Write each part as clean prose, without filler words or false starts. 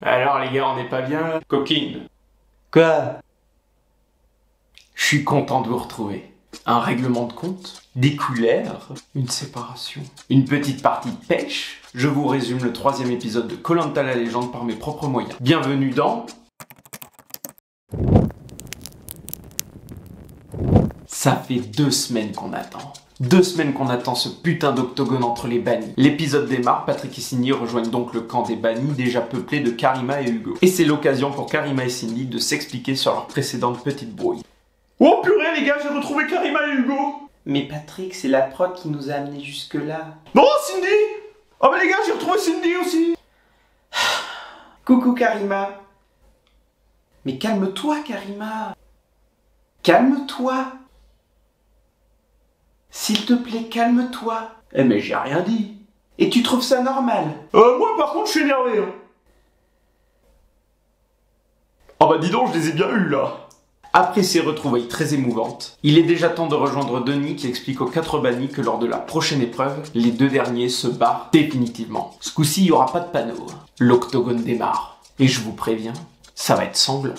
Alors les gars, on n'est pas bien là? Coquine. Quoi? Je suis content de vous retrouver. Un règlement de compte, des couleurs, une séparation, une petite partie de pêche. Je vous résume le 3e épisode de Koh Lanta la légende par mes propres moyens. Bienvenue dans... Ça fait 2 semaines qu'on attend. 2 semaines qu'on attend ce putain d'octogone entre les bannis. L'épisode démarre, Patrick et Cindy rejoignent donc le camp des bannis déjà peuplé de Karima et Hugo. Et c'est l'occasion pour Karima et Cindy de s'expliquer sur leur précédente petite brouille. Oh purée les gars, j'ai retrouvé Karima et Hugo. Mais Patrick, c'est la prod qui nous a amenés jusque-là. Non, Cindy. Oh mais les gars, j'ai retrouvé Cindy aussi. Coucou Karima. Mais calme-toi Karima. Calme-toi. S'il te plaît, calme-toi. Eh mais j'ai rien dit. Et tu trouves ça normal? Moi par contre, je suis énervé. Hein. Ah bah dis donc, je les ai bien eus là. Après ces retrouvailles très émouvantes, il est déjà temps de rejoindre Denis qui explique aux 4 bannis que lors de la prochaine épreuve, les 2 derniers se barrent définitivement. Ce coup-ci, il n'y aura pas de panneau. L'octogone démarre. Et je vous préviens, ça va être sanglant.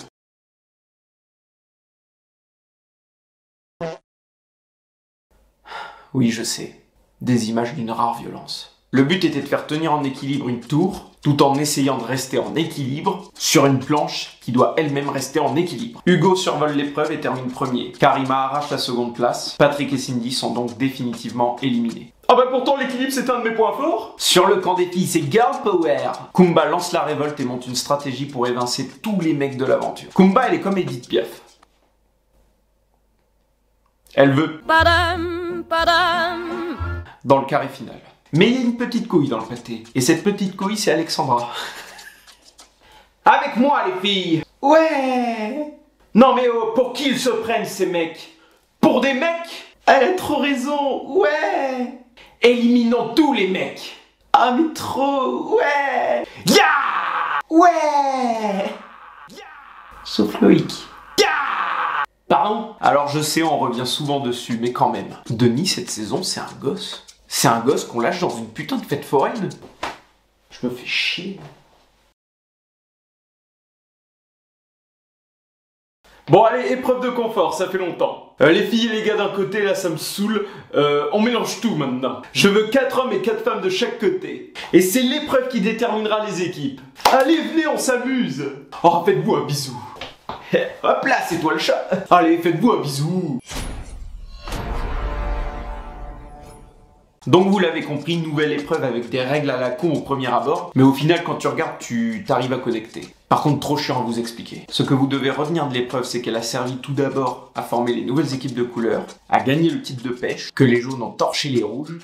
Oui, je sais. Des images d'une rare violence. Le but était de faire tenir en équilibre une tour, tout en essayant de rester en équilibre sur une planche qui doit elle-même rester en équilibre. Hugo survole l'épreuve et termine premier. Karima arrache la seconde place. Patrick et Cindy sont donc définitivement éliminés. Ah bah pourtant l'équilibre c'est un de mes points forts. Sur le camp des filles, c'est Girl Power. Kumba lance la révolte et monte une stratégie pour évincer tous les mecs de l'aventure. Kumba, elle est comme Edith Piaf. Elle veut dans le carré final. Mais il y a une petite couille dans le pâté. Et cette petite couille, c'est Alexandra. Avec moi, les filles. Ouais. Non mais oh, pour qui ils se prennent, ces mecs? Pour des mecs? Elle a trop raison. Ouais. Éliminons tous les mecs. Ah mais trop. Ouais. Ya. Ouais. Sauf Loïc. Pardon? Alors je sais, on revient souvent dessus, mais quand même. Denis, cette saison, c'est un gosse. C'est un gosse qu'on lâche dans une putain de fête foraine. Je me fais chier. Bon allez, épreuve de confort, ça fait longtemps. Les filles et les gars d'un côté, là ça me saoule. On mélange tout maintenant. Je veux 4 hommes et 4 femmes de chaque côté. Et c'est l'épreuve qui déterminera les équipes. Allez, venez, on s'amuse. Oh, faites-vous un bisou. Hop là, c'est toi le chat. Allez, faites-vous un bisou. Donc vous l'avez compris, nouvelle épreuve avec des règles à la con au premier abord, mais au final quand tu regardes, tu t'arrives à connecter. Par contre, trop chiant à vous expliquer. Ce que vous devez retenir de l'épreuve, c'est qu'elle a servi tout d'abord à former les nouvelles équipes de couleurs, à gagner le titre de pêche, que les jaunes ont torché les rouges.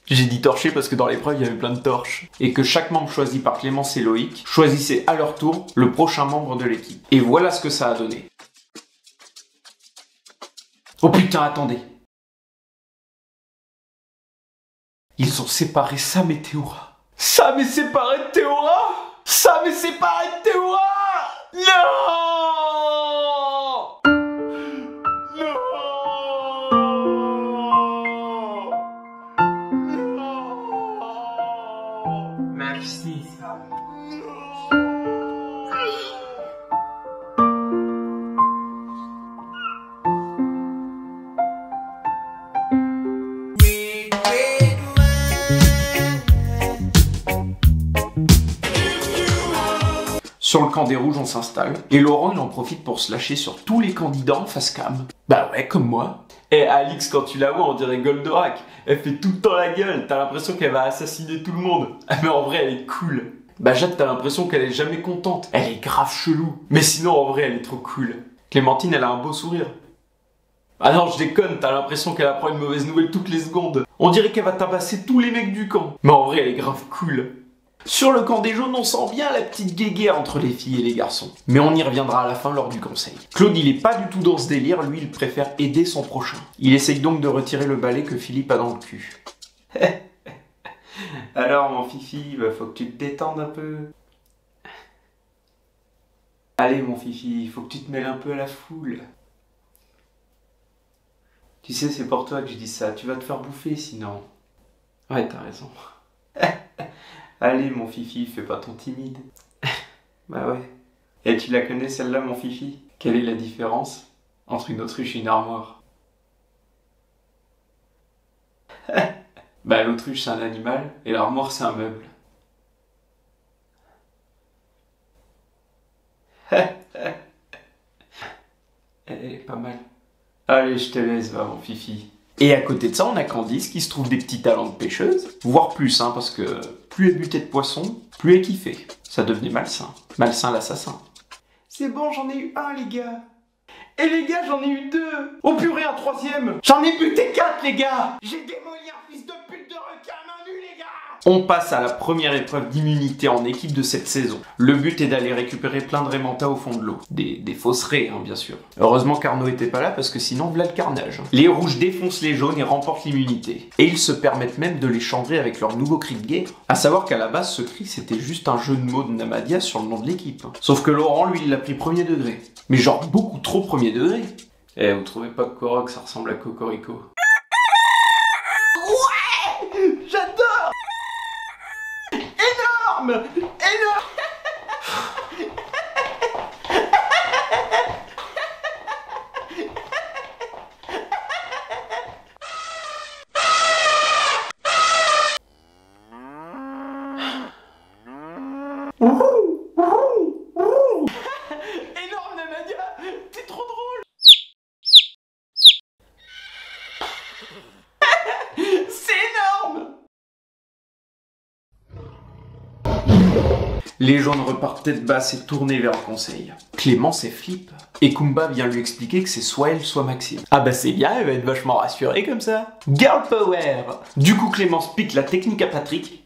J'ai dit torché parce que dans l'épreuve, il y avait plein de torches. Et que chaque membre choisi par Clémence et Loïc choisissait à leur tour le prochain membre de l'équipe. Et voilà ce que ça a donné. Oh putain, attendez. Ils ont séparé Sam et Théora. Sam est séparé de Théora. Sam est séparé de Théora. Non. Non. Merci. Sur le camp des rouges, on s'installe. Et Laurent, il en profite pour se lâcher sur tous les candidats en face cam. Bah ouais, comme moi. Et Alix, quand tu la vois, on dirait Goldorak. Elle fait tout le temps la gueule. T'as l'impression qu'elle va assassiner tout le monde. Mais en vrai, elle est cool. Bah Jade, t'as l'impression qu'elle est jamais contente. Elle est grave chelou. Mais sinon, en vrai, elle est trop cool. Clémentine, elle a un beau sourire. Ah non, je déconne. T'as l'impression qu'elle apprend une mauvaise nouvelle toutes les secondes. On dirait qu'elle va tabasser tous les mecs du camp. Mais en vrai, elle est grave cool. Sur le camp des jaunes, on sent bien la petite guéguerre entre les filles et les garçons. Mais on y reviendra à la fin lors du conseil. Claude, il est pas du tout dans ce délire, lui, il préfère aider son prochain. Il essaye donc de retirer le balai que Philippe a dans le cul. Alors, mon fifi, faut que tu te détendes un peu. Allez, mon fifi, faut que tu te mêles un peu à la foule. Tu sais, c'est pour toi que je dis ça, tu vas te faire bouffer sinon. Ouais, t'as raison. Allez, mon fifi, fais pas ton timide. Bah ouais. Et tu la connais celle-là, mon fifi? Quelle est la différence entre une autruche et une armoire? Bah l'autruche c'est un animal et l'armoire c'est un meuble. Elle est pas mal. Allez, je te laisse, va mon fifi. Et à côté de ça, on a Candice qui se trouve des petits talents de pêcheuse, voire plus, hein, parce que plus elle butait de poissons, plus elle kiffait. Ça devenait malsain. Malsain l'assassin. C'est bon, j'en ai eu un, les gars. Et les gars, j'en ai eu 2. Oh purée, un 3e. J'en ai buté 4, les gars. J'ai démoli un fils de pute de requin à main nue, les gars. On passe à la première épreuve d'immunité en équipe de cette saison. Le but est d'aller récupérer plein de Raymanta au fond de l'eau. Des fausses raies, hein, bien sûr. Heureusement qu'Arnaud était pas là parce que sinon, voilà le carnage. Les rouges défoncent les jaunes et remportent l'immunité. Et ils se permettent même de les chambrer avec leur nouveau cri de guerre. À savoir qu'à la base, ce cri, c'était juste un jeu de mots de Namadia sur le nom de l'équipe. Sauf que Laurent, lui, il l'a pris premier degré. Mais genre beaucoup trop premier degré. Eh, vous trouvez pas que Korok, ça ressemble à Cocorico? J'adore. Énorme. Énorme. Énorme, Namadia. T'es trop drôle. C'est énorme. Les jaunes repartent tête basse et tournés vers le conseil. Clémence est flip. Et Kumba vient lui expliquer que c'est soit elle, soit Maxime. Ah bah c'est bien, elle va être vachement rassurée comme ça. Girl power. Du coup Clémence pique la technique à Patrick.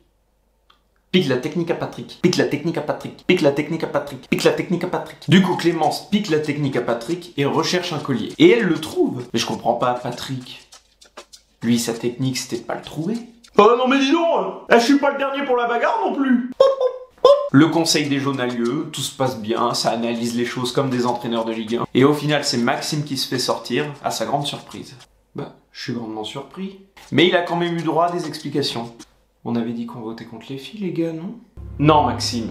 Pique la technique à Patrick. Pique la technique à Patrick. Pique la technique à Patrick. Pique la technique à Patrick. Du coup Clémence pique la technique à Patrick et recherche un collier. Et elle le trouve. Mais je comprends pas Patrick. Lui sa technique c'était de pas le trouver. Oh non mais dis donc, je suis pas le dernier pour la bagarre non plus. Le conseil des jaunes a lieu, tout se passe bien, ça analyse les choses comme des entraîneurs de Ligue 1. Et au final, c'est Maxime qui se fait sortir, à sa grande surprise. Bah, je suis grandement surpris. Mais il a quand même eu droit à des explications. On avait dit qu'on votait contre les filles, les gars, non? Non, Maxime.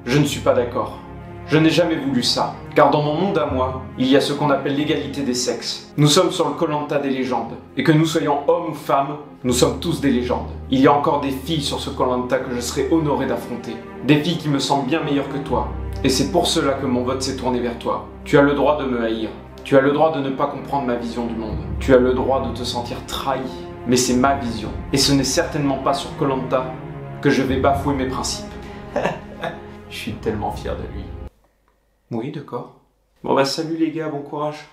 Je ne suis pas d'accord. Je n'ai jamais voulu ça. Car dans mon monde à moi, il y a ce qu'on appelle l'égalité des sexes. Nous sommes sur le Koh-Lanta des légendes. Et que nous soyons hommes ou femmes, nous sommes tous des légendes. Il y a encore des filles sur ce Koh-Lanta que je serais honoré d'affronter. Des filles qui me semblent bien meilleures que toi. Et c'est pour cela que mon vote s'est tourné vers toi. Tu as le droit de me haïr. Tu as le droit de ne pas comprendre ma vision du monde. Tu as le droit de te sentir trahi. Mais c'est ma vision. Et ce n'est certainement pas sur Koh-Lanta que je vais bafouer mes principes. Je suis tellement fier de lui. Oui, d'accord. Bon bah salut les gars, bon courage.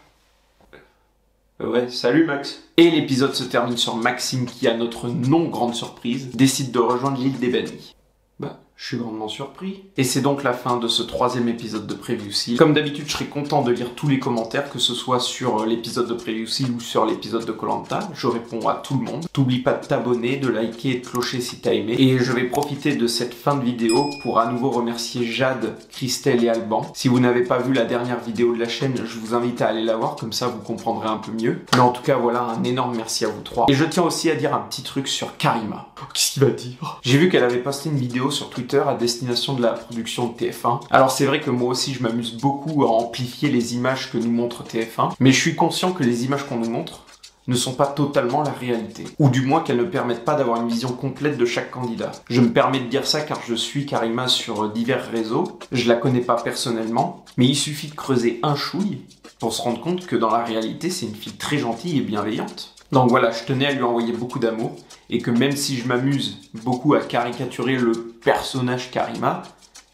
Ouais, salut Max. Et l'épisode se termine sur Maxime qui, à notre non grande surprise, décide de rejoindre l'île des bannis. Bah, je suis grandement surpris. Et c'est donc la fin de ce 3e épisode de Preview Seal. Comme d'habitude, je serai content de lire tous les commentaires, que ce soit sur l'épisode de Preview Seal ou sur l'épisode de Koh-Lanta. Je réponds à tout le monde. T'oublies pas de t'abonner, de liker et de clocher si t'as aimé. Et je vais profiter de cette fin de vidéo pour à nouveau remercier Jade, Christelle et Alban. Si vous n'avez pas vu la dernière vidéo de la chaîne, je vous invite à aller la voir, comme ça vous comprendrez un peu mieux. Mais en tout cas, voilà, un énorme merci à vous trois. Et je tiens aussi à dire un petit truc sur Karima. Qu'est-ce qu'il va dire? J'ai vu qu'elle avait posté une vidéo sur Twitter à destination de la production de TF1. Alors c'est vrai que moi aussi je m'amuse beaucoup à amplifier les images que nous montre TF1, mais je suis conscient que les images qu'on nous montre ne sont pas totalement la réalité, ou du moins qu'elles ne permettent pas d'avoir une vision complète de chaque candidat. Je me permets de dire ça car je suis Karima sur divers réseaux, je la connais pas personnellement, mais il suffit de creuser un chouille pour se rendre compte que dans la réalité c'est une fille très gentille et bienveillante. Donc voilà, je tenais à lui envoyer beaucoup d'amour, et que même si je m'amuse beaucoup à caricaturer le personnage Karima,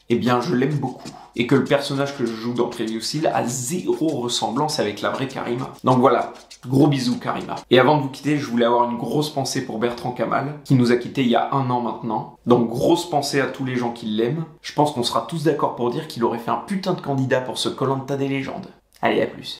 eh bien je l'aime beaucoup. Et que le personnage que je joue dans Preview Seal a zéro ressemblance avec la vraie Karima. Donc voilà, gros bisous Karima. Et avant de vous quitter, je voulais avoir une grosse pensée pour Bertrand Kamal, qui nous a quittés il y a 1 an maintenant. Donc grosse pensée à tous les gens qui l'aiment. Je pense qu'on sera tous d'accord pour dire qu'il aurait fait un putain de candidat pour ce Koh-Lanta des légendes. Allez, à plus.